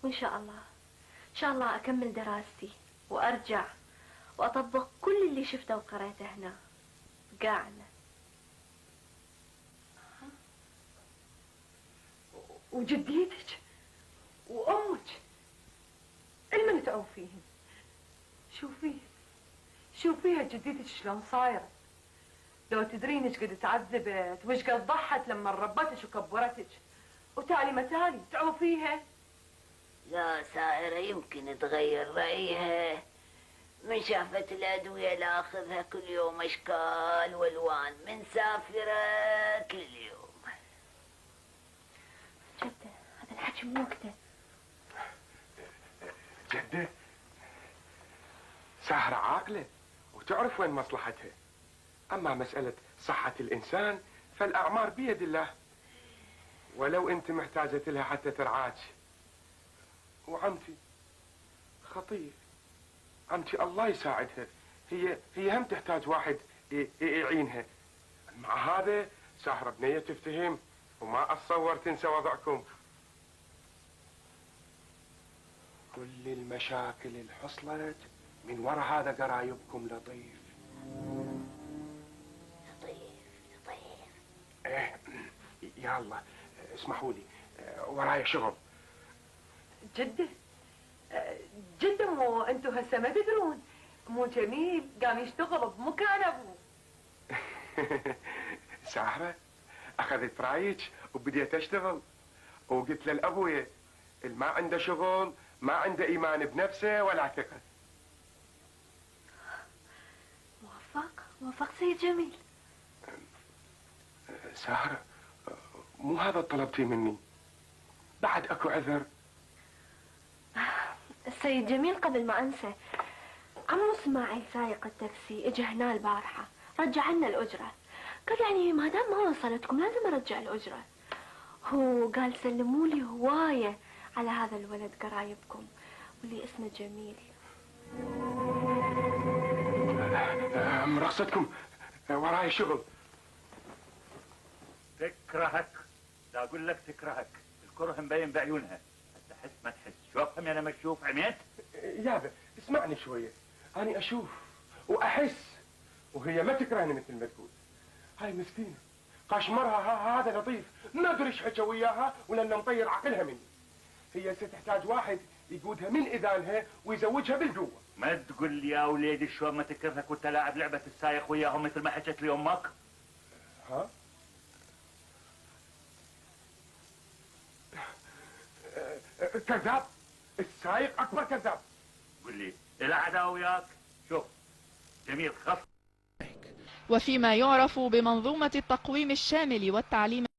وإن شاء الله إن شاء الله أكمل دراستي وأرجع وأطبق كل اللي شفته وقرأته هنا قاعنا. وجديتك وأمك المن تعوفيهم. شوفيها جديتك شلون صايرة. لو تدرين ايش قد تعذبت وايش قد ضحت لما ربتك وكبرتك، وتالي متالي تعوفيها. لا سائرة يمكن تغير رأيها من شافت الأدوية اللي أخذها كل يوم أشكال والوان من سافرة لليوم. جدة هذا الحكي مو وقته. جدة ساهرة عاقلة وتعرف وين مصلحتها، أما مسألة صحة الإنسان فالأعمار بيد الله، ولو أنت محتاجة لها حتى ترعاك. وعمتي خطير، عمتي الله يساعدها، هي هم تحتاج واحد يعينها. مع هذا ساهرة بنية تفتهم وما أتصور تنسى وضعكم. كل المشاكل اللي حصلت من وراء هذا قرايبكم لطيف. لطيف ايه يلا اسمحوا لي ورايا شغل. جدة مو انتو هسه ما تدرون مو جميل قام يشتغل بمكان ابوه. ساهرة اخذت رايك وبديت اشتغل، وقلت للابويا اللي ما عنده شغل ما عنده ايمان بنفسه ولا ثقة. موفق سيد جميل. ساهرة مو هذا طلبتي مني، بعد اكو عذر. السيد جميل قبل ما انسى، عمو اسماعيل سايق التاكسي اجى هنا البارحة رجع لنا الأجرة، قال يعني ما دام ما وصلتكم لازم ارجع الأجرة. هو قال سلموا لي هواية على هذا الولد قرايبكم واللي اسمه جميل. مرخصتكم وراي شغل. تكرهك، لا اقول لك تكرهك، الكره مبين بعيونها، تحس ما تحس، شوفهم انا مكشوف عميت؟ يابا اسمعني شوية، أنا أشوف وأحس وهي ما تكرهني مثل ما تقول. هاي مسكينة قاشمرها هذا لطيف ما أدري ايش حكى وياها ولأنه مطير عقلها مني. هي ستحتاج واحد يقودها من إذانها ويزوجها بالقوة. ما تقول لي يا وليدي شلون ما تكرهك وانت لاعب لعبة السايق وياهم مثل ما حكت لي امك؟ ها؟ كذاب، السايق أكبر كذاب. قول لي العداوة وياك؟ شوف جميل خف. وفيما يعرف بمنظومة التقويم الشامل والتعليم